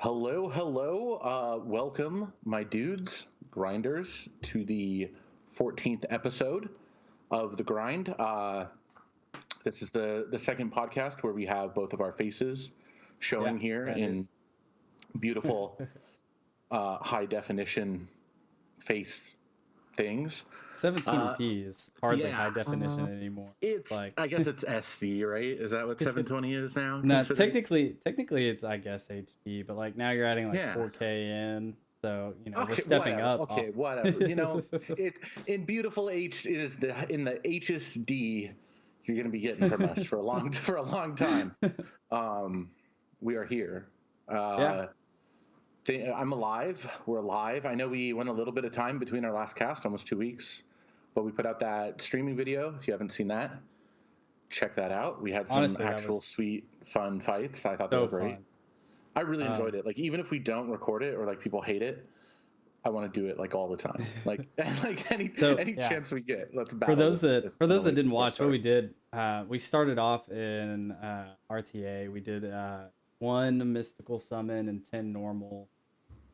Hello, hello. Welcome, my dudes, grinders, to the 14th episode of The Grind. This is the second podcast where we have both of our faces Yeah, showing here that in is. beautiful high definition face things. 17p is hardly Yeah, high definition anymore. Like, I guess it's SD, right? Is that what 720 is now no, considered? technically it's I guess HD, but like now you're adding like Yeah. 4K in, so we're Okay, stepping whatever. up off. Okay, whatever. It in beautiful H it is the in the HSD you're going to be getting from us for a long time. Um, we are here. Yeah, Uh, I'm alive. We're alive. I know we went a little bit of time between our last cast, almost 2 weeks, but we put out that streaming video. If you haven't seen that, check that out. We had some honestly, that actual was sweet, fun fights. I thought they so were great. fun. I really enjoyed Um, it. Like even if we don't record it or like people hate it, I want to do it like all the time. Like like so any yeah, chance we get, let's for battle those with that this for those that unawake didn't four watch, what we stars. did, we started off in RTA. We did one mystical summon and 10 normal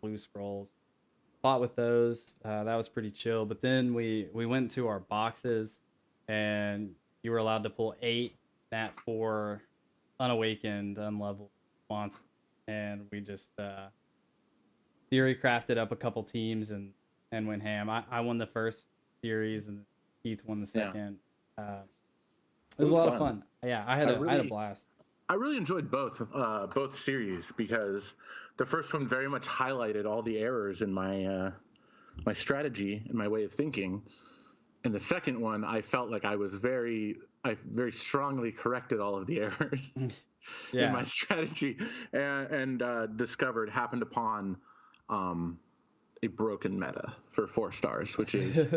blue scrolls. Fought with those. That was pretty chill. But then we went to our boxes, and you were allowed to pull 8 nat 4 unawakened unleveled monsters, and we just theory crafted up a couple teams and went ham. I won the first series, and Keith won the Yeah, second. Uh, it it was a was lot of fun. fun. Yeah, I had I a really blast. I really enjoyed both series because the first one very much highlighted all the errors in my strategy and my way of thinking, and the second one I felt like I very strongly corrected all of the errors in my Yeah. strategy and discovered happened upon um, a broken meta for 4 stars, which is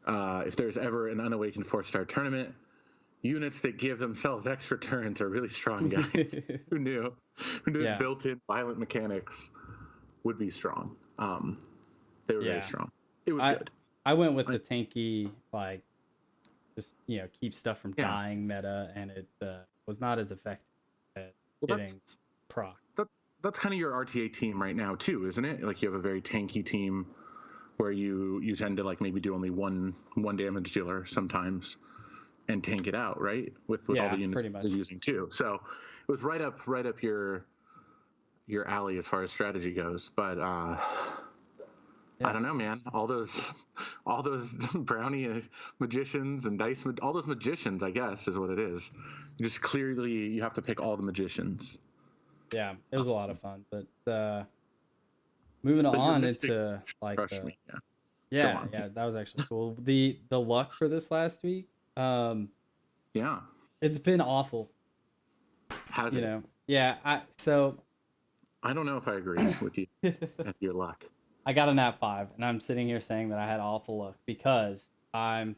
if there's ever an unawakened 4 star tournament, units that give themselves extra turns are really strong guys. Who knew Yeah. built-in violent mechanics would be strong. They were very Yeah. strong. It was I good. I went with I, the tanky, like, just keep stuff from yeah. dying meta, and it was not as effective at Well, getting proc. that, that's kind of your RTA team right now too, isn't it? Like you have a very tanky team where you tend to like maybe do only one damage dealer sometimes and tank it out, right? With all the Yeah, units pretty that they're much. using too. So it was right up your alley as far as strategy goes. But I Yeah. don't know, man. All those brownie magicians and all those magicians, I guess, is what it is. Just clearly, you have to pick all the magicians. Yeah, it was a lot of fun. But moving But your on mystic into like crushed me. Yeah, go yeah, on. yeah, that was actually cool. The luck for this last week, um, Yeah, it's been awful. has it? Yeah, I don't know if I agree with you at your luck. I got a nat 5, and I'm sitting here saying that I had awful luck because I'm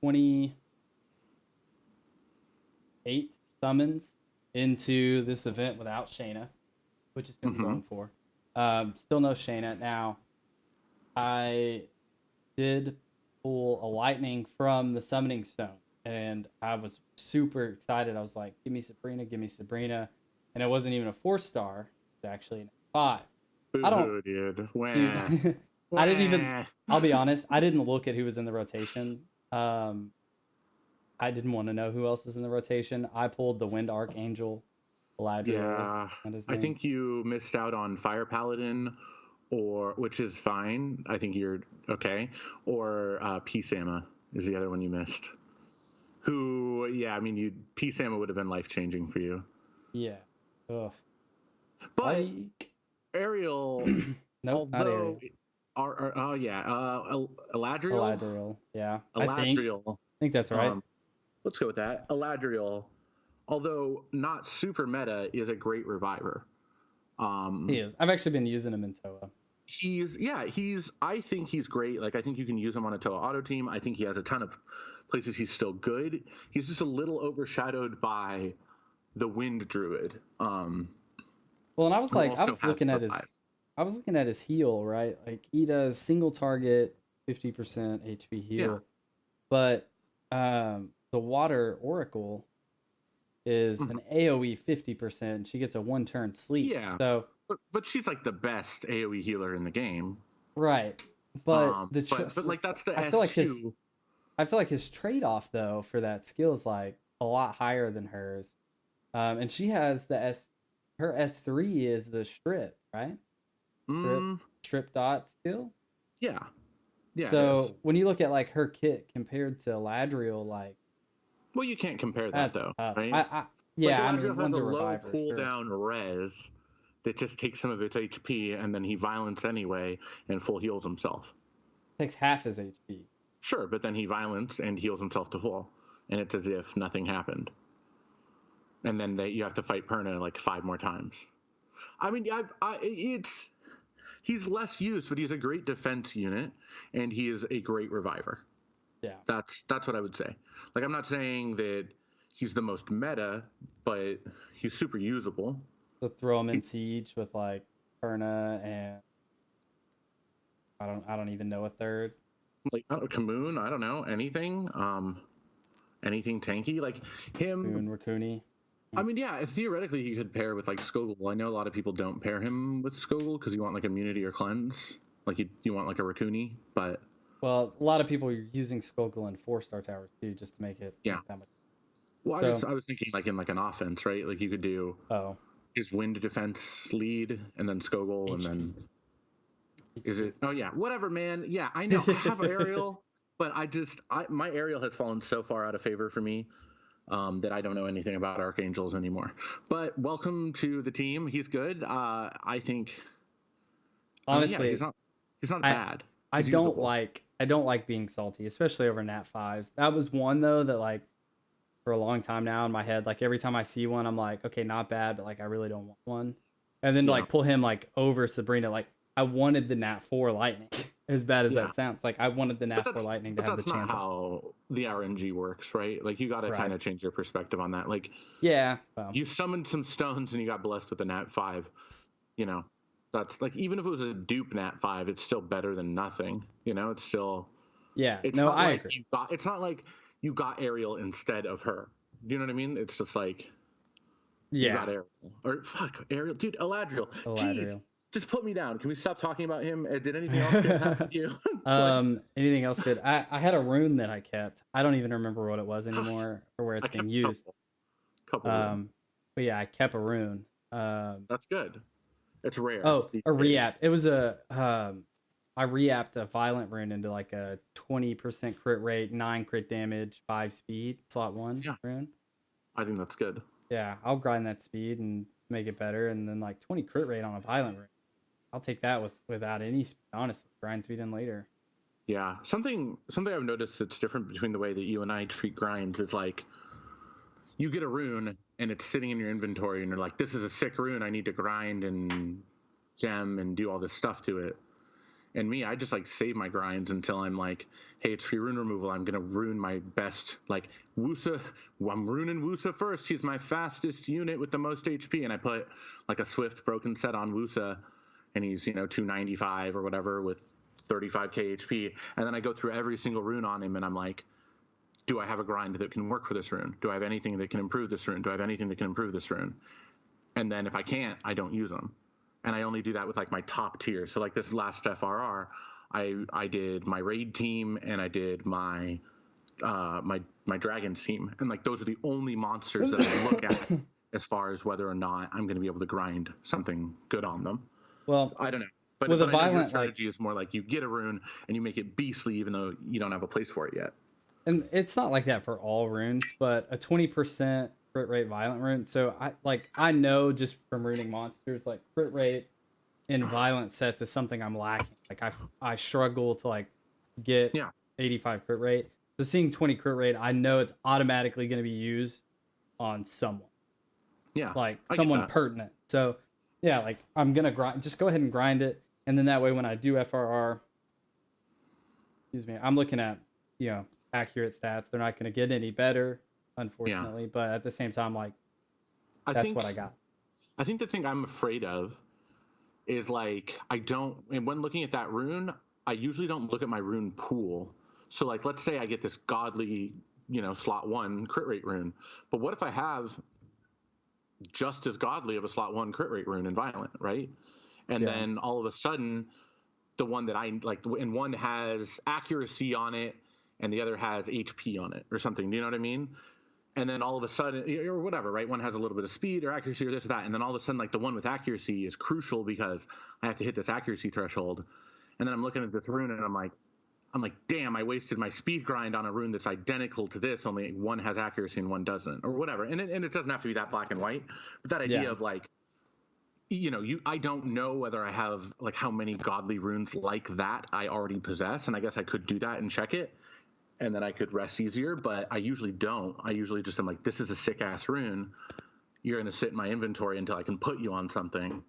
28 summons into this event without Shayna, which is who I'm Mm-hmm. going for. Still no Shayna. Now, I did pull a lightning from the summoning stone, and I was super excited. I was like, give me Sabrina, give me Sabrina. And it wasn't even a 4 star, it's actually an 5. I don't, Boo-hoo, dude. dude, Wah. I didn't even, Wah. I'll be honest, I didn't look at who was in the rotation. Um, I didn't want to know who else is in the rotation. I pulled the Wind Archangel, Galadriel, Yeah, and his I name. think you missed out on Fire Paladin, or which is fine. I think you're okay. Or P Sama is the other one you missed. Who, yeah, I mean, P Sama would have been life changing for you. Yeah. Ugh. But Like, Ariel, nope, not although, Ariel. oh yeah, Eladriel, Galadriel. Yeah, Eladriel. I think that's right. Um, let's go with that. Eladriel, although not super meta, is a great reviver. He Um, is. I've actually been using him in Toa. he's I think he's great. Like I think you can use him on a Toa auto team. I think he has a ton of places he's still good. He's just a little overshadowed by the Wind Druid, Well, and I was who like, also has revive. I was looking at his heal, right? Like he does single target, 50% HP Yeah. heal, but the Water Oracle is Mhm. an AoE 50%. She gets a 1 turn sleep. Yeah, So but she's like the best AOE healer in the game. right, but But like that's the I feel like his S2. trade off though for that skill is like a lot higher than hers. And she has her S3 is the strip, right? Strip Mm, strip dot skill. yeah, yeah, it is. So when you look at like her kit compared to Ladriel, like Well, you can't compare that that's though, tough. right? Like Yeah, I mean Galadriel has one's a a low reviver, sure. cooldown res that just takes some of its HP, and then he violence anyway and full heals himself. Takes half his HP. Sure, but then he violence and heals himself to full, and it's as if nothing happened. And then you have to fight Perna like 5 more times. I mean, it's he's less used, but he's a great defense unit, and he is a great reviver. Yeah. That's what I would say. Like, I'm not saying that he's the most meta, but he's super usable. To throw him in siege with like Perna and I don't even know a third. Like, I don't know, Kamoon, I don't know, anything. Anything tanky like him. Moon Rakuni. I mean, yeah, theoretically he could pair with like Skogul. I know a lot of people don't pair him with Skogul because you want like immunity or cleanse, like you want like a Rakuni, but Well, a lot of people are using Skogul in 4-star towers too, just to make it yeah. that much. Well, So, I was thinking like in like an offense, right? Like you could do oh, his wind defense lead and then Skogul and then is it? Oh yeah, whatever, man. Yeah, I know. I have Ariel, but my Ariel has fallen so far out of favor for me that I don't know anything about archangels anymore. But welcome to the team. He's good. I think. I mean, yeah, Honestly, he's not I bad. He's usable. I don't like being salty, especially over Nat 5s. That was one though that like for a long time now in my head, like every time I see one, I'm like, okay, not bad, but like I really don't want one. And then to Yeah, like pull him like over Sabrina, like I wanted the Nat 4 lightning. As bad as yeah. that sounds, like I wanted the Nat 4 lightning to But have the that's not chance of how the RNG works, right? Like you got to right. kind of change your perspective on that. Like Yeah. Well, you summoned some stones and you got blessed with a Nat 5. You know, that's like even if it was a dupe Nat 5, it's still better than nothing. You know, it's still. yeah. It's No, not I like agree. It's not like you got Ariel instead of her. Do you know what I mean? It's just like you Yeah. got Ariel or fuck Ariel, dude. Eladriel. Jeez, Eladriel. just put me down. Can we stop talking about him? Did anything else good happen to you? Like, Anything else good? I had a rune that I kept. I don't even remember what it was anymore or where I it's being kept used. a couple runes. Um, but yeah, I kept a rune. That's good. It's rare Oh, these a days. react. It was a I reapped a violent rune into like a 20% crit rate, 9 crit damage, 5 speed, slot 1 Yeah, rune. I think that's good. Yeah, I'll grind that speed and make it better, and then like 20 crit rate on a violent rune. I'll take that without any speed, honestly. Grind speed in later. Yeah, something I've noticed that's different between the way that you and I treat grinds is like you get a rune and it's sitting in your inventory and you're like, this is a sick rune. I need to grind and gem and do all this stuff to it. And me, I just like save my grinds until I'm like, hey, it's free rune removal. I'm gonna rune my best. Like Wusa, I'm runing Wusa first. He's my fastest unit with the most HP, and I put like a swift broken set on Wusa, and he's 295 or whatever with 35k HP. And then I go through every single rune on him, and I'm like, do I have a grind that can work for this rune? Do I have anything that can improve this rune? Do I have anything that can improve this rune? And then if I can't, I don't use them. And I only do that with like my top tier. So like this last FRR, I did my raid team and I did my my dragons team, and like those are the only monsters that I look at as far as whether or not I'm going to be able to grind something good on them. Well, I don't know. But, with a I know your violent like strategy is more like you get a rune and you make it beastly even though you don't have a place for it yet. and it's not like that for all runes, but a 20% crit rate violent rune. So I know just from runing monsters, like crit rate in violent sets is something I'm lacking. Like I struggle to like get Yeah. 85 crit rate. So seeing 20 crit rate, I know it's automatically going to be used on someone, Yeah. like I get someone that. pertinent. So yeah, like I'm gonna grind. Just go ahead and grind it, and then that way when I do FRR, excuse me, I'm looking at accurate stats. They're not going to get any better, Yeah. unfortunately. But at the same time, like I that's think what I got. I think the thing I'm afraid of is like I don't, and when looking at that rune, I usually don't look at my rune pool. So like let's say I get this godly, slot 1 crit rate rune. But what if I have just as godly of a slot 1 crit rate rune in Violent, right? And Yeah. then all of a sudden, the one that I like, and one has accuracy on it, and the other has HP on it, or something. Do you know what I mean? And then all of a sudden, or whatever, right? One has a little bit of speed or accuracy or this or that, and then all of a sudden, like the one with accuracy is crucial because I have to hit this accuracy threshold. And then I'm looking at this rune, and I'm like, damn, I wasted my speed grind on a rune that's identical to this, only one has accuracy and one doesn't, or whatever. And it doesn't have to be that black and white, but that idea of like, I don't know whether I have like how many godly runes like that I already possess, and I guess I could do that and check it, and then I could rest easier. But I usually don't. I usually just am like, this is a sick ass rune. You're gonna sit in my inventory until I can put you on something,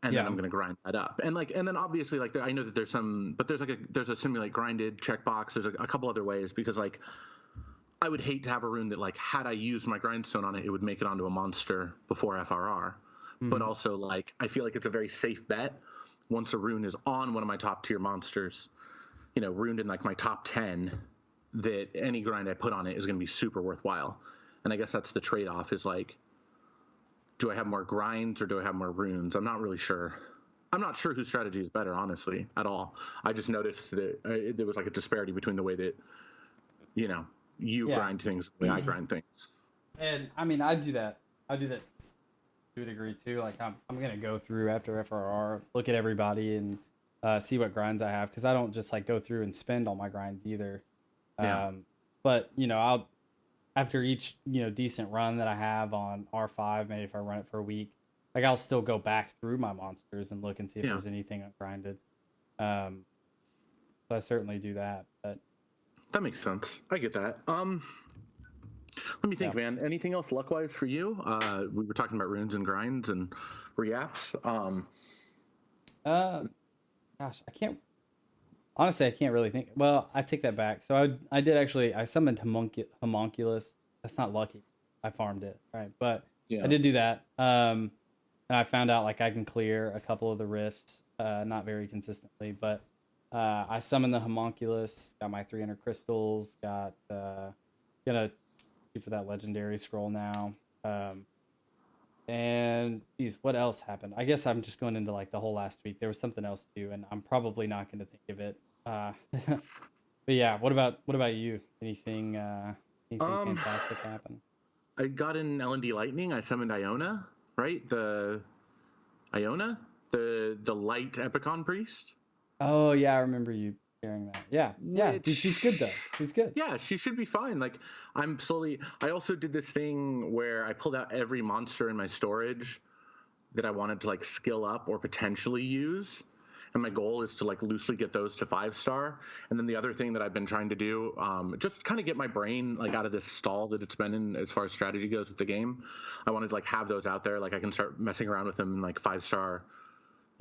and then I'm gonna grind that up. And then obviously like I know that there's some, but there's a simulate grinded checkbox. There's a couple other ways because like I would hate to have a rune that like had I used my grindstone on it, it would make it onto a monster before FRR. But also like I feel like it's a very safe bet once a rune is on one of my top tier monsters, runed in like my top 10, that any grind I put on it is going to be super worthwhile. And I guess that's the trade-off is like, do I have more grinds or do I have more runes? I'm not really sure. I'm not sure whose strategy is better, honestly, at all. I just noticed that there was like a disparity between the way that, you grind things, the way I grind things. And I mean, I do that to a degree too. Like I'm gonna go through after FRR, look at everybody and see what grinds I have, because I don't just like go through and spend all my grinds either. Yeah. But I'll, after each decent run that I have on R5, maybe if I run it for a week, like I'll still go back through my monsters and look and see if there's anything ungrinded. So I certainly do that. But that makes sense. I get that. Let me think, man. Anything else luck-wise for you? We were talking about runes and grinds and reaps. Gosh, I can't really think. Well, I take that back. So I did actually, I summoned Homunculus. That's not lucky. I farmed it, right? But I did do that. And I found out like I can clear a couple of the rifts, not very consistently, but I summoned the Homunculus, got my 300 crystals, gonna shoot for that legendary scroll now. And geez, what else happened? I guess I'm just going into like the whole last week. There was something else too, and I'm probably not going to think of it. But yeah, what about you? Anything fantastic happen? I got in L&D Lightning. I summoned Iona, right? The Iona, the light Epicon priest. Oh yeah, I remember you sharing that. Yeah, dude, she's good though. She's good. Yeah, she should be fine. Like I also did this thing where I pulled out every monster in my storage that I wanted to like skill up or potentially use. And my goal is to like loosely get those to 5-star. And then the other thing that I've been trying to do, just kind of get my brain like out of this stall that it's been in as far as strategy goes with the game. I wanted to like have those out there. Like I can start messing around with them in like 5-star,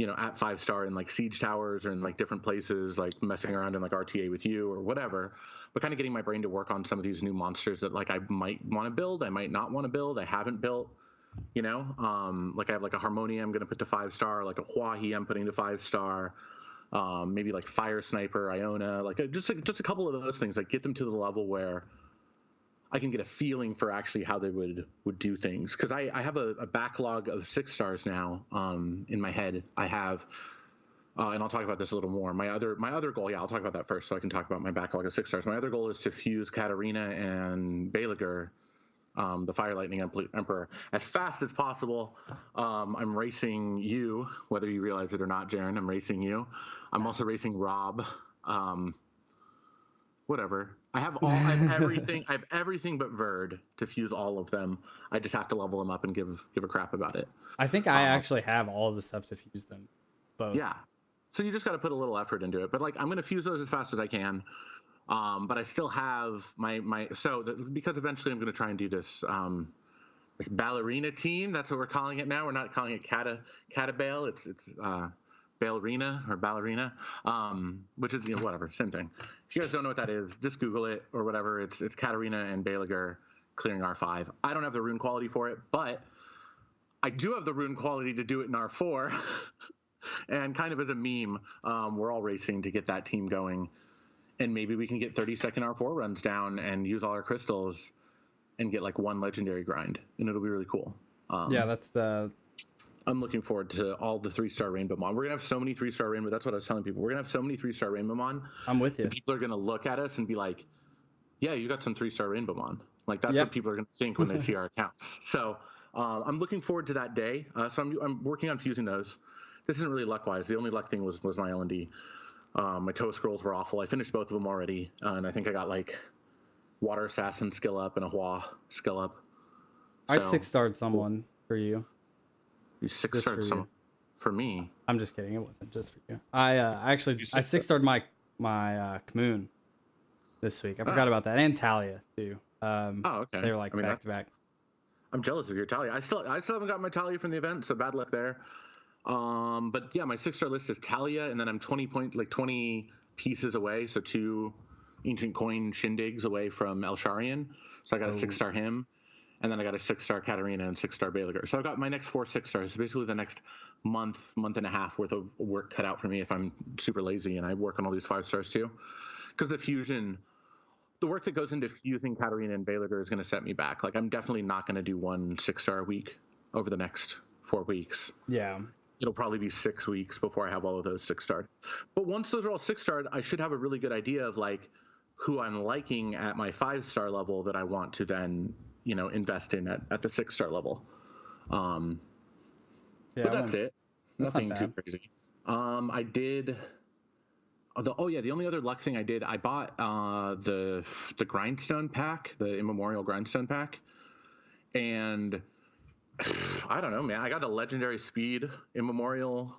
at 5-star in like siege towers or in like different places, like messing around in like RTA with you or whatever. But kind of getting my brain to work on some of these new monsters that like I might want to build, I might not want to build, I haven't built. Like I have like a Harmonia I'm going to put to 5-star, like a Huahi I'm putting to 5-star, maybe like Fire Sniper, Iona, like just a couple of those things, like get them to the level where I can get a feeling for actually how they would do things. Because I have a backlog of 6-stars now in my head. I have, and I'll talk about this a little more. My other goal, I'll talk about that first so I can talk about my backlog of 6-stars. My other goal is to fuse Katarina and Belagur, the Fire Lightning Emperor, as fast as possible. I'm racing you, whether you realize it or not, Jaren. I'm racing you. I'm also racing Rob. Whatever. I have everything. I have everything but Verd to fuse all of them. I just have to level them up and give a crap about it. I think I actually have all of the stuff to fuse them, both. Yeah. So you just got to put a little effort into it. But like, I'm going to fuse those as fast as I can. But I still have because eventually I'm going to try and do this this ballerina team. That's what we're calling it now. We're not calling it Catabale. It's ballerina or ballerina, which is whatever, same thing. If you guys don't know what that is, just Google it or whatever. It's Katarina and Belagur clearing R5. I don't have the rune quality for it, but I do have the rune quality to do it in R4. And kind of as a meme, we're all racing to get that team going. And maybe we can get 30-second R4 runs down and use all our crystals and get like one legendary grind. And it'll be really cool. Yeah, Um, that's I'm looking forward to all the 3-star Rainbow Mon. We're gonna have so many 3-star Rainbow. That's what I was telling people. We're gonna have so many 3-star Rainbow Mon, I'm with and you. people are gonna look at us and be like, "Yeah, you got some 3-star Rainbow Mon." Like that's Yeah. what people are gonna think when they see our accounts. So I'm looking forward to that day. So I'm working on fusing those. This isn't really luck wise. The only luck thing was my LND. My toe scrolls were awful. I finished both of them already, and I think I got like Water Assassin skill up and a Hua skill up. I So 6-starred cool. someone for you. You six Just for starred you. some for me. I'm just kidding. It wasn't just for you. I actually You I six. 6-starred my Camoon this week. I forgot Oh, about that, and Talia too. oh, okay. They were like I mean, back to that's. back. I'm jealous of your Talia. I still haven't got my Talia from the event, so bad luck there. But yeah, my 6-star list is Talia, and then I'm 20 pieces away, so 2 ancient coin shindigs away from El Sharian. So I got a Oh, 6-star him, and then I got a 6-star Katarina and 6-star Belager. So I've got my next 4 6-stars. So basically, the next month and a half worth of work cut out for me if I'm super lazy and I work on all these 5-stars too. Because the work that goes into fusing Katarina and Belager is going to set me back. Like I'm definitely not going to do 1 6-star a week over the next 4 weeks. yeah. It'll probably be 6 weeks before I have all of those 6-starred. But once those are all 6-starred, I should have a really good idea of like who I'm liking at my 5-star level that I want to then, invest in at the 6-star level. Um, Yeah, but that's well, it. that's not Nothing too bad. crazy. I did. The only other luck thing I did, I bought the grindstone pack, the immemorial grindstone pack, and I don't know, man. I got a legendary speed immemorial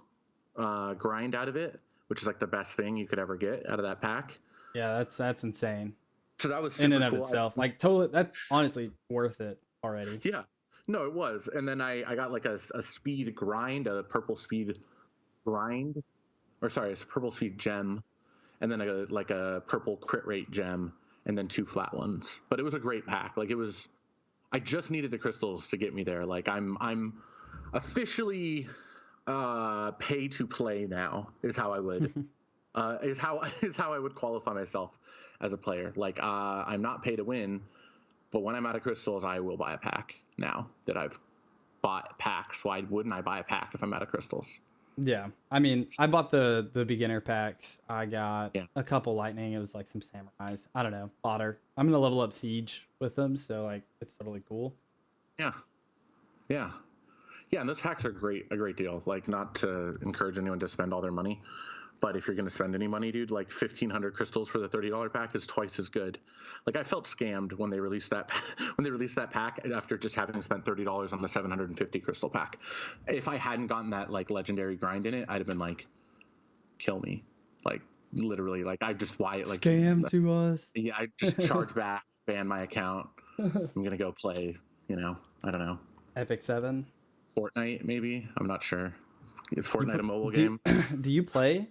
grind out of it, which is like the best thing you could ever get out of that pack. Yeah, that's insane So that was in super and of cool. itself. Like totally, that's honestly worth it already. Yeah, no, it was. And then I got like a speed grind, a purple speed grind, or sorry, it's a purple speed gem, and then like a purple crit rate gem, and then 2 flat ones. But it was a great pack. Like it was. I just needed the crystals to get me there. Like I'm officially pay to play now is how I would is how I would qualify myself as a player. Like I'm not pay to win, but when I'm out of crystals, I will buy a pack now that I've bought packs. Why wouldn't I buy a pack if I'm out of crystals? Yeah, I mean, I bought the beginner packs. I got Yeah, a couple lightning. It was like some samurais. I don't know, fodder. I'm gonna level up siege with them, so like it's totally cool. yeah, yeah, yeah. And those packs are a great deal. Like not to encourage anyone to spend all their money, but if you're going to spend any money, dude, like 1,500 crystals for the $30 pack is twice as good. Like I felt scammed when they released that when they released that pack after just having spent $30 on the 750 crystal pack. If I hadn't gotten that like legendary grind in it, I'd have been like, kill me, like literally, like I just Scam to us. yeah, I just charge back, ban my account. I'm gonna go play, I don't know, Epic 7. Fortnite maybe. I'm not sure. Is Fortnite a mobile Do game? do you play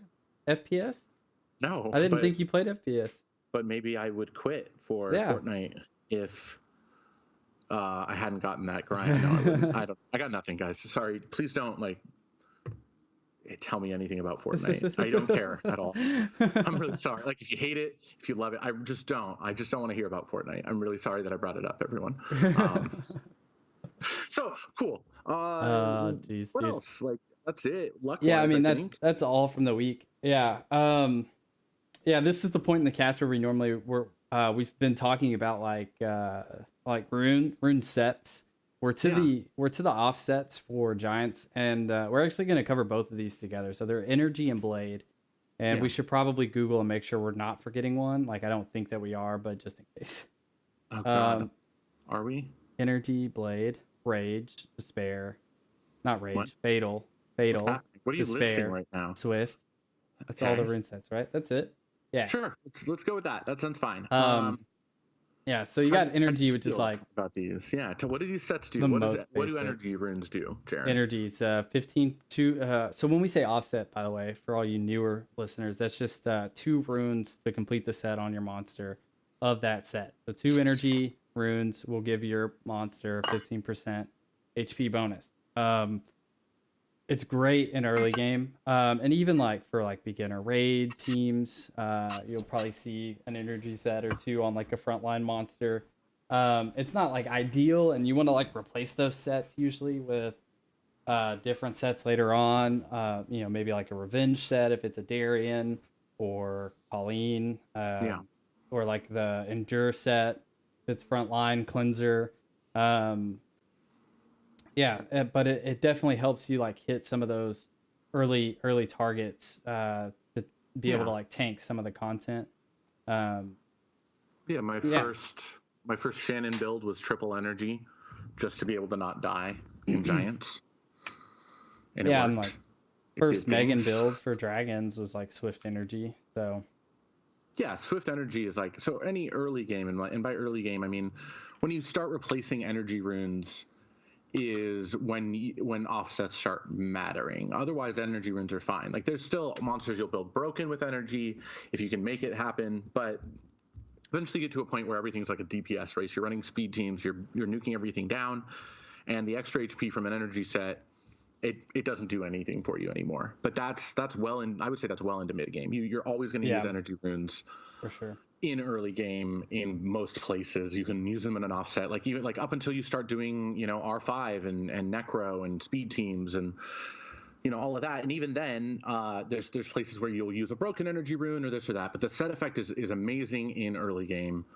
FPS? No, I didn't but think you played FPS. maybe I would quit for Yeah. Fortnite if I hadn't gotten that grind. No, I wouldn't. I don't. I got nothing, guys. Sorry. Please don't like tell me anything about Fortnite. I don't care at all. I'm really sorry. Like if you hate it, if you love it, I just don't. I just don't want to hear about Fortnite. I'm really sorry that I brought it up, everyone. So cool. Jeez, What dude. else? Like that's it. Luck Yeah, I wise, I mean think. that's all from the week. Yeah. Yeah, this is the point in the cast where we've been talking about like rune sets. Yeah. We're to the offsets for giants, and we're actually going to cover both of these together. So they're energy and blade, and Yeah. we should probably Google and make sure we're not forgetting one. Like I don't think that we are, but just in case. Oh God. Um, Are we? energy, blade, rage, despair, not What? rage, fatal, What's fatal, happening? What are you listing despair, right now? swift. That's all the Okay. rune sets, right? That's it. Yeah. Sure. Let's go with that. That sounds fine. Um, yeah. So you got How do you energy, which is feel like about these? Yeah. What do these sets do? the most What do basic. energy runes do, Jaron? Energies 15 2 so when we say offset, by the way, for all you newer listeners, that's just 2 runes to complete the set on your monster of that set. So 2 energy runes will give your monster 15% HP bonus. It's great in early game, and even like for like beginner raid teams, you'll probably see an energy set or two on like a frontline monster. It's not like ideal, and you want to like replace those sets usually with different sets later on. Maybe like a revenge set if it's a Darien or Colleen, Yeah. or like the endure set if it's frontline cleanser. Um, yeah, but it definitely helps you like hit some of those early targets to be able to Yeah. like tank some of the content. Um, Yeah. My yeah. first my first Shannon build was triple energy, just to be able to not die in giants, and it Yeah, and like worked. It first did Megan things. build for dragons was like Swift Energy. So Yeah, Swift Energy is like so any early game, and by early game I mean when you start replacing energy runes is when offsets start mattering. Otherwise, energy runes are fine. Like there's still monsters you'll build broken with energy if you can make it happen, but eventually you get to a point where everything's like a DPS race. You're running speed teams, you're nuking everything down, and the extra HP from an energy set it doesn't do anything for you anymore. But that's well in I would say that's well into mid game. You're always going to use yeah, energy runes for sure. in early game in most places. You can use them in an offset, like even like up until you start doing R5 and Necro and speed teams and all of that. And even then, there's places where you'll use a broken energy rune or this or that. But the set effect is amazing in early game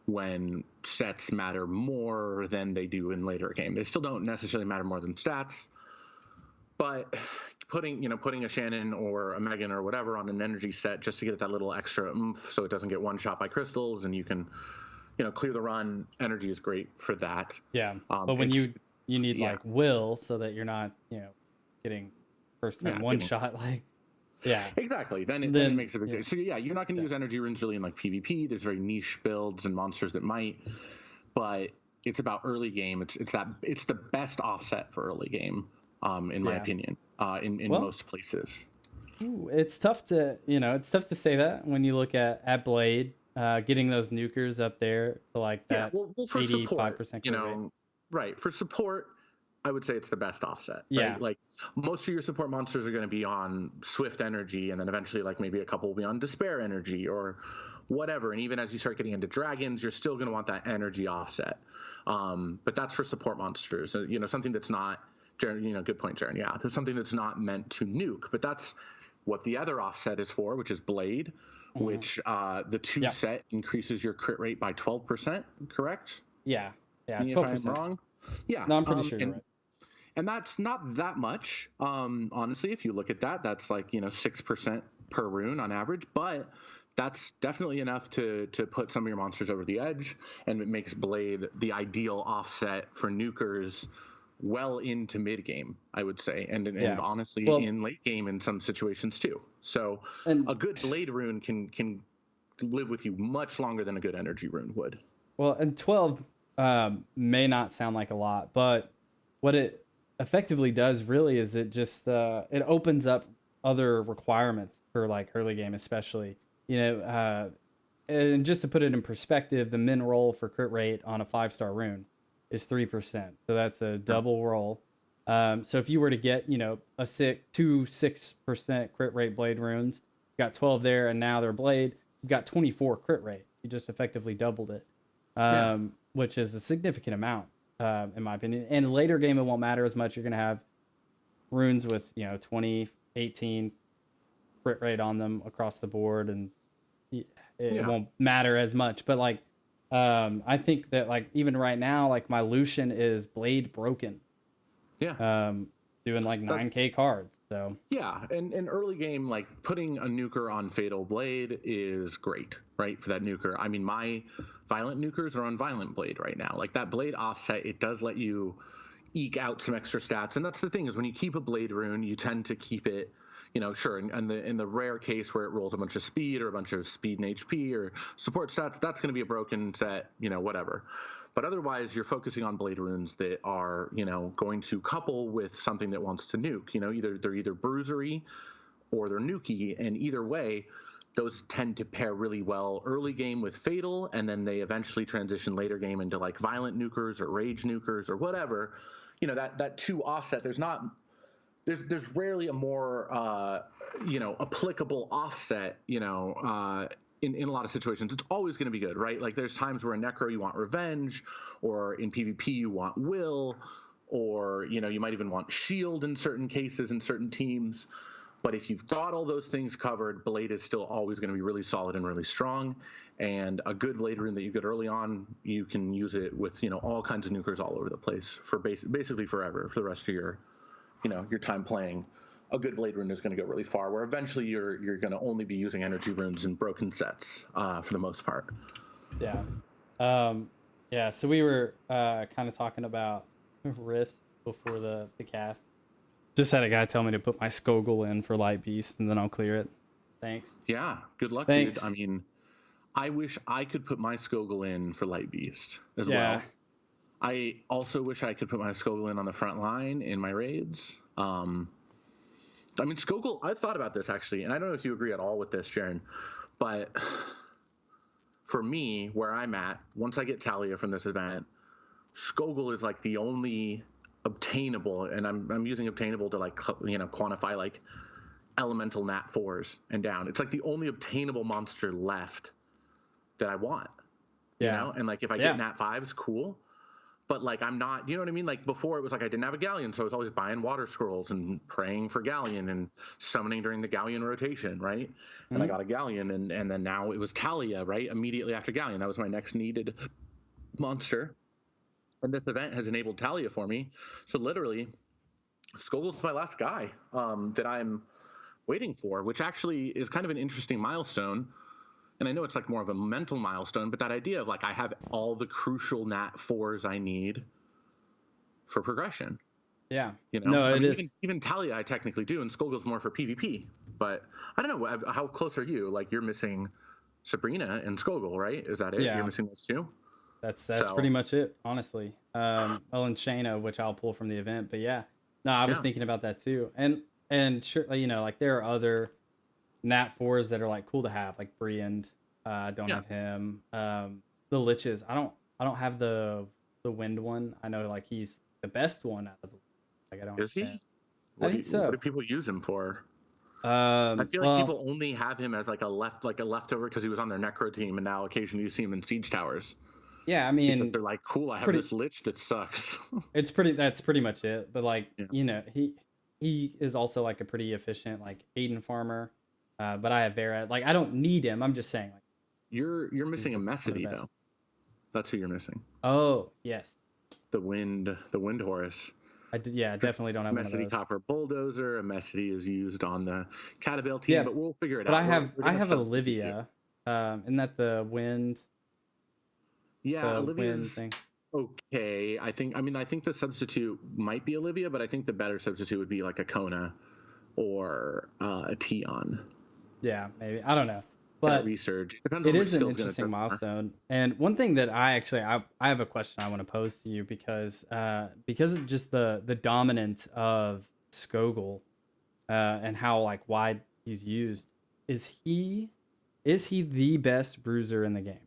when sets matter more than they do in later game. They still don't necessarily matter more than stats, but putting a Shannon or a Megan or whatever on an energy set just to get that little extra oomph so it doesn't get one shot by crystals and you can clear the run. Energy is great for that. Yeah, but when you need Yeah, like will so that you're not getting first turn yeah, one getting shot like yeah, exactly. Then it then makes a big yeah, difference. So yeah, you're not going to yeah, use energy runes really in like PvP. There's very niche builds and monsters that might, but it's about early game. It's the best offset for early game, in my yeah. opinion, in Well, most places. ooh, it's tough to say that when you look at Blade, getting those nukers up there to like Yeah, that well, for 85% support, crit rate. right? For support, I would say it's the best offset, Yeah, right? Like most of your support monsters are going to be on Swift Energy, and then eventually, like maybe a couple will be on Despair Energy or whatever. And even as you start getting into dragons, you're still going to want that energy offset. But that's for support monsters. Something that's not, good point, Jaren. Yeah, there's something that's not meant to nuke, but that's what the other offset is for, which is Blade, mhm, which the two yeah, set increases your crit rate by 12%, correct? yeah, yeah. Me if I'm 12%. wrong. Yeah, No, I'm pretty sure you're right. and that's not that much. Honestly, if you look at that, that's like 6% per rune on average, but that's definitely enough to put some of your monsters over the edge, and it makes Blade the ideal offset for nukers well into mid game, I would say, and Yeah. honestly Well, in late game in some situations too. So and a good Blade rune can live with you much longer than a good energy rune would. and 12 may not sound like a lot, but what it effectively does really is it just it opens up other requirements for like early game, especially. And just to put it in perspective, the min roll for crit rate on a 5-star rune is 3%, so that's a Yeah, double roll. So if you were to get a 6% crit rate blade runes, you got 12 there, and now they're blade, you got 24 crit rate. You just effectively doubled it, yeah, which is a significant amount, in my opinion. And later game, it won't matter as much. You're going to have runes with 20, 18 crit rate on them across the board, and it yeah, won't matter as much. But like, I think that like even right now, like my Lucian is blade broken, yeah. um, doing like That 9K cards. So Yeah, and in early game, like putting a nuker on Fatal Blade is great, right? For that nuker. I mean, my violent nukers are on Violent Blade right now. Like that blade offset, it does let you eke out some extra stats. And that's the thing is when you keep a blade rune, you tend to keep it, sure. And in the rare case where it rolls a bunch of speed or a bunch of speed and HP or support stats, that's going to be a broken set, whatever. But otherwise, you're focusing on blade runes that are, going to couple with something that wants to nuke. They're either bruisery or they're nuky, and either way, those tend to pair really well early game with fatal, and then they eventually transition later game into like violent nukers or rage nukers or whatever. That two offset. There's rarely a more applicable offset in a lot of situations, it's always going to be good, right? Like there's times where in Necro you want revenge, or in PvP you want will, or you might even want shield in certain cases in certain teams. But if you've got all those things covered, Blade is still always going to be really solid and really strong. And a good Blade rune that you get early on, you can use it with all kinds of nukers all over the place for basically forever, for the rest of your time playing. A good Blade rune is going to go really far, where eventually you're going to only be using energy runes in broken sets for the most part. Yeah. Yeah, so we were kind of talking about rifts before the cast. Just had a guy tell me to put my Skogul in for Light Beast, and then I'll clear it. Thanks. Yeah, good luck, dude. Thanks. I mean, I wish I could put my Skogul in for Light Beast as Yeah. well. I also wish I could put my Skogul in on the front line in my raids. I mean, Skogul, I thought about this actually, and I don't know if you agree at all with this, Jaron, but for me, where I'm at, once I get Talia from this event, Skogul is like the only obtainable, and I'm using obtainable to like quantify like elemental nat 4s and down. It's like the only obtainable monster left that I want. Yeah. And like if I get nat 5s, cool. But like I'm not, you know what I mean? Like before it was like I didn't have a Galleon, so I was always buying water scrolls and praying for Galleon and summoning during the Galleon rotation, right? Mm-hmm. And I got a Galleon, and then now it was Talia, right? Immediately after Galleon. That was my next needed monster. And this event has enabled Talia for me. So literally, Skogul's my last guy that I'm waiting for, which actually is kind of an interesting milestone. And I know it's like more of a mental milestone, but that idea of like I have all the crucial nat 4s I need for progression. Yeah. No, it is. Even Talia I technically do, and Skogul's more for PvP. But I don't know, how close are you? Like you're missing Sabrina and Skogul, right? Is that it? Yeah. You're missing those two? That's pretty much it, honestly. And Shayna, which I'll pull from the event. But yeah. No, I was thinking about that too. And sure, like there are other nat 4s that are like cool to have, like Briand. Don't have him. The Liches. I don't have the wind one. I know like he's the best one out of the like I don't. Is he? I think so. What do people use him for? I feel like people only have him as like a leftover because he was on their Necro team, and now occasionally you see him in Siege Towers. Yeah, I mean, because they're like, cool, I have this Lich that sucks. That's pretty much it. But like, he is also like a pretty efficient like Aiden farmer. But I have Vera. Like, I don't need him. I'm just saying, like, you're missing a Messity though. That's who you're missing. Oh yes. The wind Horus. Definitely don't have Messity Copper Bulldozer. A Messity is used on the Catabel team, but we'll figure it out. But I have Olivia. Isn't that the wind? Yeah, Olivia's okay. I think the substitute might be Olivia, but I think the better substitute would be like a Kona or a Tion. Yeah, maybe. I don't know. But research. It is an interesting milestone. And one thing that I have a question I want to pose to you because of just the dominance of Skogul and how like wide he's used. Is he the best bruiser in the game?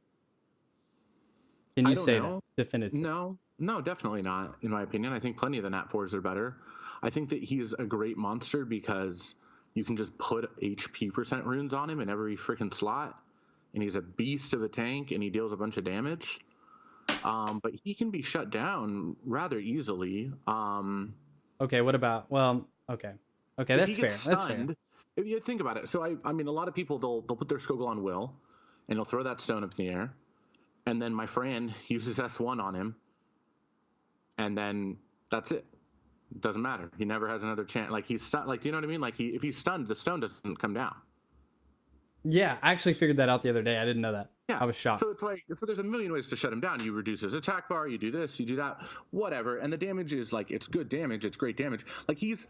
Can you say that definitively? No, definitely not. In my opinion, I think plenty of the nat 4s are better. I think that he's a great monster because you can just put HP % runes on him in every freaking slot, and he's a beast of a tank, and he deals a bunch of damage. But he can be shut down rather easily. Okay, what about? Well, okay, that's fair. That's fair. If you think about it, so I mean, a lot of people they'll put their Skogul on Will, and they'll throw that stone up in the air, and then my friend uses S1 on him, and then that's it. Doesn't matter. He never has another chance. Like he's stunned. Like, you know what I mean? Like if he's stunned, the stone doesn't come down. Yeah, I actually figured that out the other day. I didn't know that. Yeah, I was shocked. So it's like, there's a million ways to shut him down. You reduce his attack bar. You do this. You do that. Whatever. And the damage is like it's good damage. It's great damage. Like he's,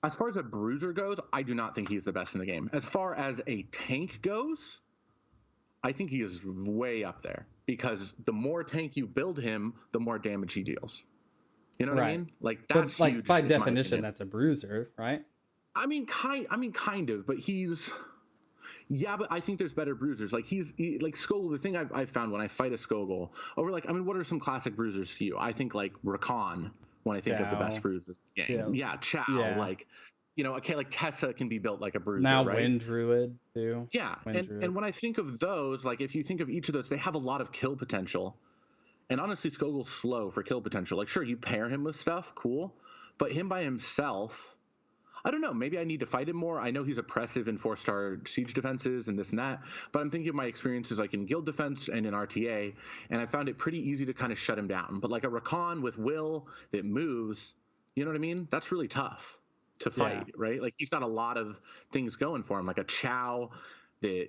as far as a bruiser goes, I do not think he's the best in the game. As far as a tank goes, I think he is way up there because the more tank you build him, the more damage he deals. You know what I mean? Like that's huge. By definition, that's a bruiser, right? I mean, kind of, but he's. Yeah, but I think there's better bruisers. Like like Skogul. The thing I've found when I fight a Skogul over, like, I mean, what are some classic bruisers to you? I think like Rakan when I think of the best bruisers in the game. Yeah, Chow. Yeah. Like okay, like Tessa can be built like a bruiser, Now right? Wind Druid too. Yeah, Wind and Druid. when I think of those, like if you think of each of those, they have a lot of kill potential. And honestly, Skogul's slow for kill potential. Like, sure, you pair him with stuff, cool, but him by himself, I don't know. Maybe I need to fight him more. I know he's oppressive in 4-star siege defenses and this and that, but I'm thinking of my experiences like in guild defense and in RTA, and I found it pretty easy to kind of shut him down. But like a Rakan with will that moves, you know what I mean? That's really tough to Yeah. fight, right? Like he's got a lot of things going for him, like a Chow that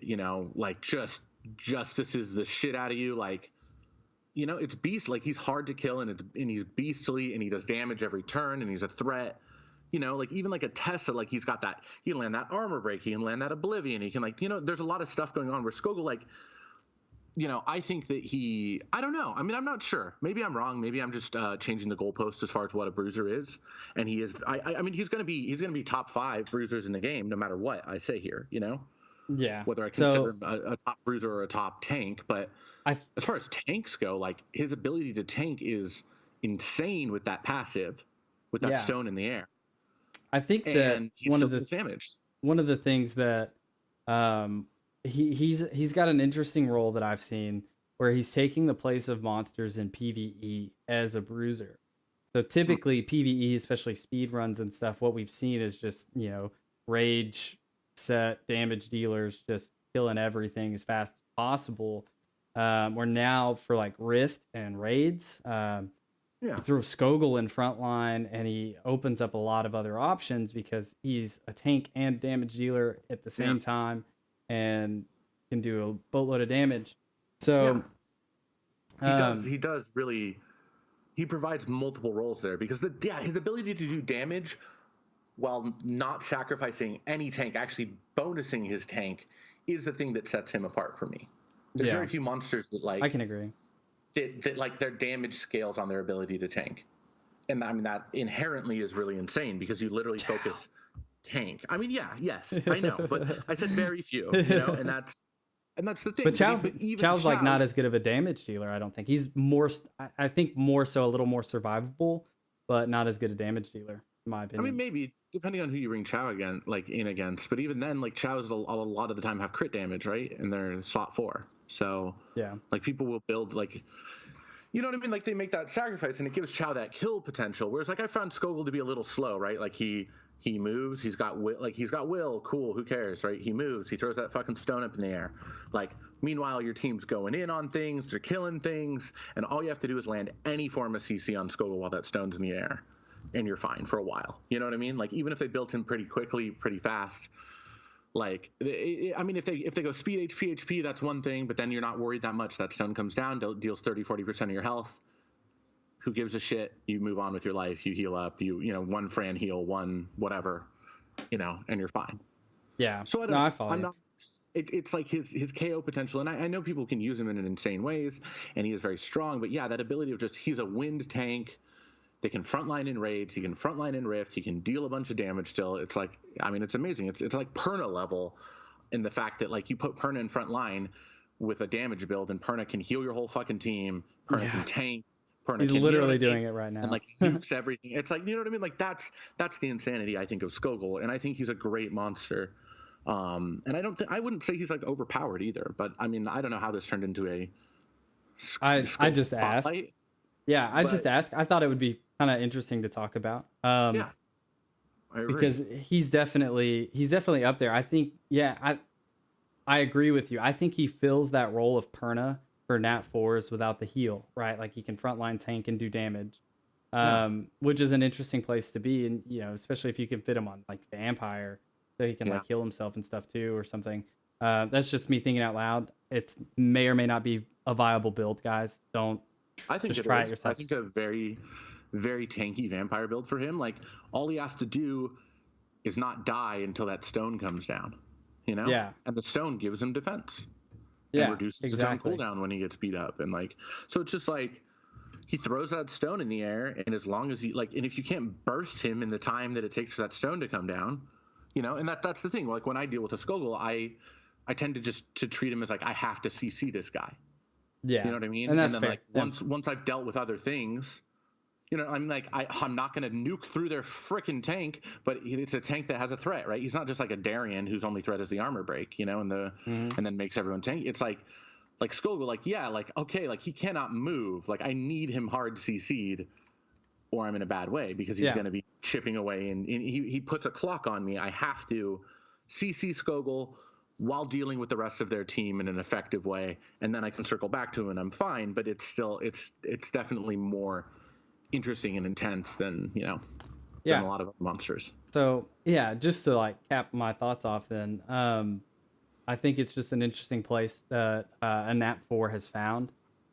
like just justices the shit out of you, like. It's beast. Like he's hard to kill, and he's beastly, and he does damage every turn, and he's a threat. Like even like a Tessa, like he's got that. He can land that armor break. He can land that Oblivion. He can there's a lot of stuff going on where Skogul, like, I think that I don't know. I mean, I'm not sure. Maybe I'm wrong. Maybe I'm just changing the goalpost as far as what a bruiser is. And he is. I mean, he's gonna be top 5 bruisers in the game, no matter what I say here. Yeah. Whether I consider So him a top bruiser or a top tank, but as far as tanks go, like his ability to tank is insane with that passive, with that stone in the air, I think that and he still does damage. one of the things that um, he's got an interesting role that I've seen where he's taking the place of monsters in PvE as a bruiser. So typically PvE, especially speed runs and stuff, what we've seen is just rage set damage dealers just killing everything as fast as possible. We're now for like Rift and raids. You throw Skogul in front line, and he opens up a lot of other options because he's a tank and damage dealer at the same time, and can do a boatload of damage. So he does really. He provides multiple roles there because his ability to do damage while not sacrificing any tank, actually bonusing his tank, is the thing that sets him apart for me. There's very few monsters that like. I can agree. That like their damage scales on their ability to tank, and I mean that inherently is really insane because you literally focus tank. I mean, yes, I know, but I said very few, and that's the thing. But Chow's like not as good of a damage dealer. I don't think he's more. I think more so a little more survivable, but not as good a damage dealer, in my opinion. I mean, maybe depending on who you bring Chow against, but even then, like Chow's a lot of the time have crit damage, right? And they're slot 4, so like people will build like. You know what I mean? Like they make that sacrifice, and it gives Chow that kill potential. Whereas, like I found Skogul to be a little slow, right? Like he moves, he's got will, cool. Who cares, right? He moves, he throws that fucking stone up in the air. Like meanwhile, your team's going in on things, they're killing things, and all you have to do is land any form of CC on Skogul while that stone's in the air, and you're fine for a while. You know what I mean? Like even if they built him pretty quickly, pretty fast. Like, I mean, if they go speed HP, that's one thing, but then you're not worried that much. That stun comes down, deals 30-40% of your health. Who gives a shit? You move on with your life. You heal up. One Fran heal, one whatever, and you're fine. Yeah. So I follow. I'm not. It's like his KO potential, and I know people can use him in insane ways, and he is very strong. But yeah, that ability of he's a wind tank. They can frontline in raids. He can frontline in Rift. He can deal a bunch of damage still. It's like, I mean, it's amazing. It's like Perna level in the fact that like you put Perna in front line with a damage build, and Perna can heal your whole fucking team. Perna can tank. Perna He's can, literally doing it right now. And like nukes everything. It's like, you know what I mean? Like that's the insanity I think of Skogul, and I think he's a great monster. And I wouldn't say he's like overpowered either. But I mean, I don't know how this turned into a. I just asked. Yeah, I just asked. I thought it would be kind of interesting to talk about. Yeah, I agree. Because he's definitely up there. I think. Yeah, I agree with you. I think he fills that role of Perna for Nat 4s without the heal, right? Like he can frontline tank and do damage, which is an interesting place to be, and especially if you can fit him on like Vampire, so he can like heal himself and stuff too, or something. That's just me thinking out loud. It may or may not be a viable build, guys. Don't. I think just try it yourself. I think a very, very tanky vampire build for him. Like all he has to do is not die until that stone comes down, Yeah. And the stone gives him defense. And reduces his own cooldown when he gets beat up, and like so it's just like he throws that stone in the air, and as long as and if you can't burst him in the time that it takes for that stone to come down, and that's the thing. Like when I deal with a Skogul, I tend to just treat him as like I have to CC this guy. Yeah. You know what I mean? And that's then fair. Like once I've dealt with other things, I'm like, I'm not going to nuke through their freaking tank, but it's a tank that has a threat, right? He's not just like a Darien whose only threat is the armor break, and then makes everyone tank. It's like Skogul, like, yeah, like, okay, like he cannot move. Like I need him hard CC'd or I'm in a bad way because he's going to be chipping away and he puts a clock on me. I have to CC Skogul while dealing with the rest of their team in an effective way, and then I can circle back to him and I'm fine. But it's definitely more interesting and intense than than a lot of monsters. So yeah, just to like cap my thoughts off, then I think it's just an interesting place that a Nat 4 has found.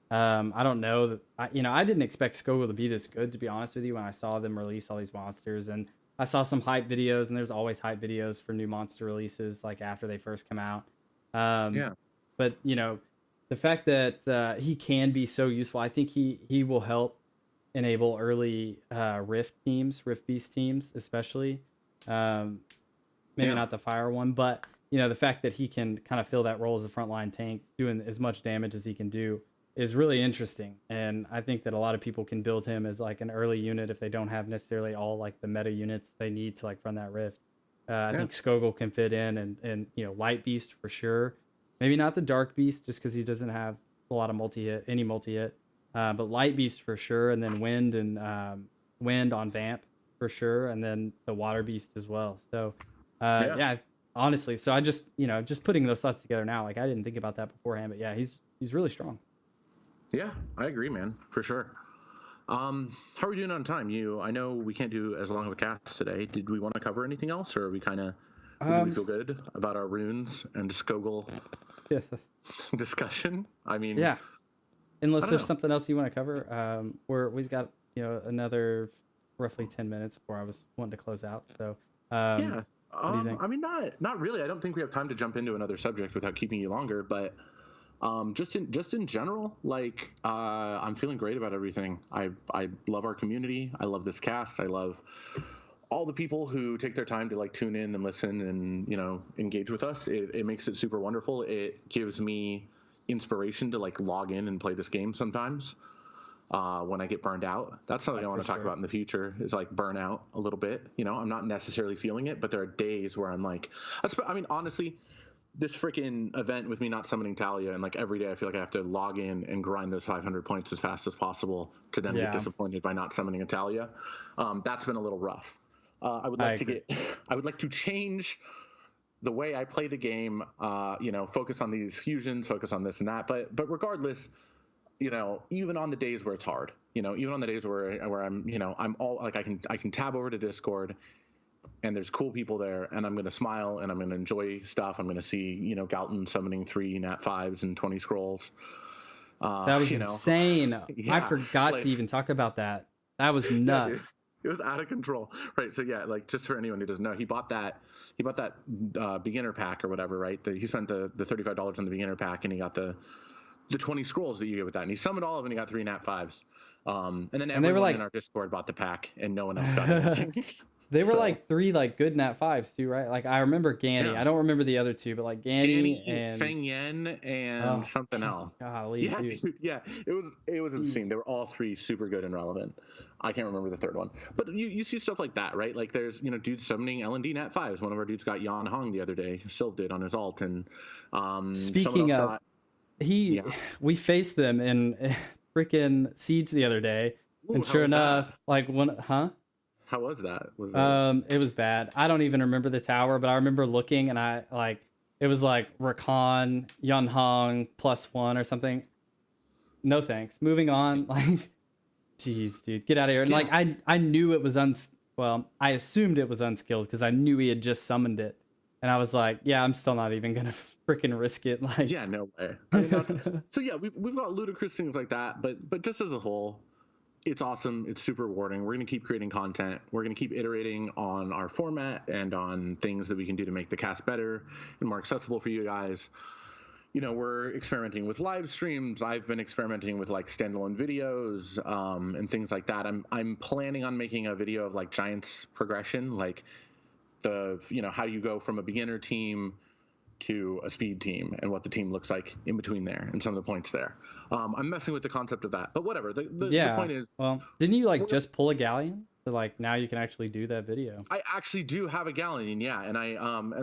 I don't know that I didn't expect Skogul to be this good, to be honest with you, when I saw them release all these monsters, and I saw some hype videos, and there's always hype videos for new monster releases like after they first come out. Yeah. But the fact that he can be so useful, I think he will help enable early Rift Beast teams, especially. Maybe not the fire one, but the fact that he can kind of fill that role as a frontline tank, doing as much damage as he can do, is really interesting. And I think that a lot of people can build him as like an early unit if they don't have necessarily all like the meta units they need to like run that Rift. I think Skogul can fit in, and Light Beast for sure. Maybe not the Dark Beast just because he doesn't have a lot of multi hit, but Light Beast for sure, and then Wind and Wind on Vamp for sure, and then the Water Beast as well. So yeah, honestly, so I just just putting those thoughts together now, like I didn't think about that beforehand, but yeah, he's really strong. Yeah, I agree, man, for sure. How are we doing on time? I know we can't do as long of a cast today. Did we want to cover anything else, or are we kind of do we feel good about our runes and Skogul discussion? I mean, yeah. Unless there's something else you want to cover, we've got another roughly 10 minutes before I was wanting to close out. So yeah, I mean, not really. I don't think we have time to jump into another subject without keeping you longer, but just in general, like I'm feeling great about everything. I love our community. I love this cast. I love all the people who take their time to like tune in and listen and engage with us. It makes it super wonderful. It gives me inspiration to like log in and play this game sometimes when I get burned out. That's something I want to talk about in the future, is like burnout a little bit. I'm not necessarily feeling it, but there are days where I'm like, I mean, honestly, this freaking event with me not summoning Talia, and like every day I feel like I have to log in and grind those 500 points as fast as possible to then get disappointed by not summoning a Talia. That's been a little rough. I would like to change the way I play the game, focus on these fusions, focus on this and that. But regardless, even on the days where it's hard, even on the days where I'm all like, I can tab over to Discord and there's cool people there, and I'm going to smile and I'm going to enjoy stuff. I'm going to see, Galton summoning 3 Nat 5s and 20 scrolls. That was insane. I forgot to even talk about that. That was nuts. It was out of control, right? So yeah, like just for anyone who doesn't know, he bought that beginner pack or whatever, right? He spent the $35 on the beginner pack, and he got the 20 scrolls that you get with that, and he summoned all of them, and he got 3 Nat 5s. And then everyone in our Discord bought the pack, and no one else got anything. They were like 3 like good Nat 5s too, right? Like I remember Ganny. Yeah. I don't remember the other 2, but like Ganny and Feng Yen and something else. Golly, dude, yeah, it was insane. They were all 3 super good and relevant. I can't remember the third one, but you see stuff like that, right? Like there's dudes summoning L&D Nat 5s. One of our dudes got Yan Hong the other day. Sylv did on his alt, and speaking of, we faced them in freaking Siege the other day. Ooh, and sure enough, like how was that? It was bad. I don't even remember the tower, but I remember looking, and it was like Rakan, Yun Hong +1 or something. No thanks. Moving on. Like, jeez, dude, get out of here. And like I knew it was I assumed it was unskilled because I knew he had just summoned it, and I was like, yeah, I'm still not even gonna freaking risk it. Like, yeah, no way. I mean, so yeah, we've got ludicrous things like that, but just as a whole, it's awesome. It's super rewarding. We're going to keep creating content. We're going to keep iterating on our format and on things that we can do to make the cast better and more accessible for you guys. We're experimenting with live streams. I've been experimenting with like standalone videos and things like that. I'm planning on making a video of like Giants progression, like how you go from a beginner team to a speed team and what the team looks like in between there and some of the points there. I'm messing with the concept of that, but whatever. The Yeah. point is, Well, didn't you like just pull a galleon? So like now you can actually do that video. I actually do have a galleon, yeah, and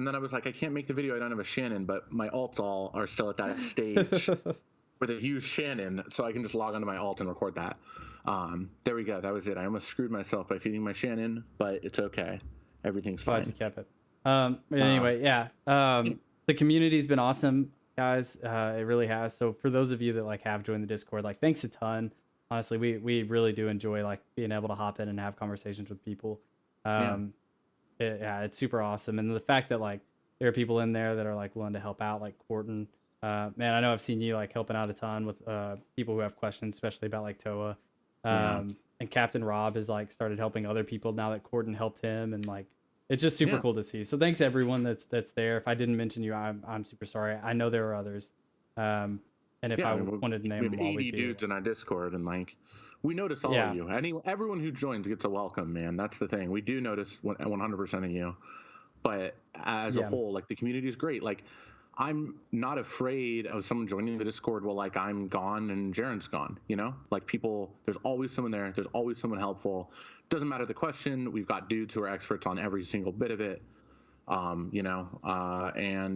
then I was like, I can't make the video. I don't have a Shannon, but my alts all are still at that stage where they use Shannon, so I can just log onto my alt and record that. There we go. That was it. I almost screwed myself by feeding my Shannon, but it's okay. Everything's fine. Glad you kept it. Anyway, yeah. The community's been awesome, guys. It really has. So for those of you that like have joined the Discord, like thanks a ton. Honestly, we really do enjoy like being able to hop in and have conversations with people. Yeah, it's super awesome. And the fact that like there are people in there that are like willing to help out, like Corton. Man, I know I've seen you like helping out a ton with people who have questions, especially about like Toa. And Captain Rob has like started helping other people now that Corton helped him, and like it's just super cool to see. So thanks everyone that's there. If I didn't mention you, I'm super sorry. I know there are others. And if I wanted to name them all, we have 80 dudes in our Discord, and like we notice all of you. Everyone who joins gets a welcome, man. That's the thing. We do notice 100% of you, but as a whole, like the community is great. Like I'm not afraid of someone joining the Discord while like I'm gone and Jaren's gone, you know? Like people, there's always someone there. There's always someone helpful. Doesn't matter the question. We've got dudes who are experts on every single bit of it. And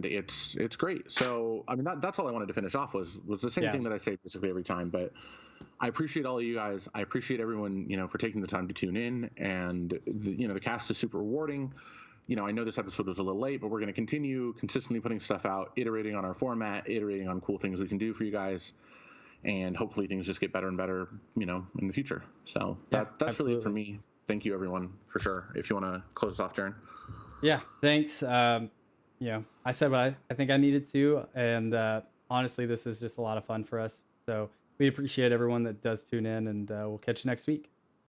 it's great. So I mean that's all I wanted to finish off was the same thing that I say basically every time. But I appreciate all of you guys. I appreciate everyone, for taking the time to tune in, and the cast is super rewarding. I know this episode was a little late, but we're going to continue consistently putting stuff out, iterating on our format, iterating on cool things we can do for you guys, and hopefully things just get better and better, in the future. So that's really it for me. Thank you, everyone, for sure. If you want to close us off, Jaren. Yeah, thanks. I said what I think I needed to, and honestly, this is just a lot of fun for us. So we appreciate everyone that does tune in, and we'll catch you next week.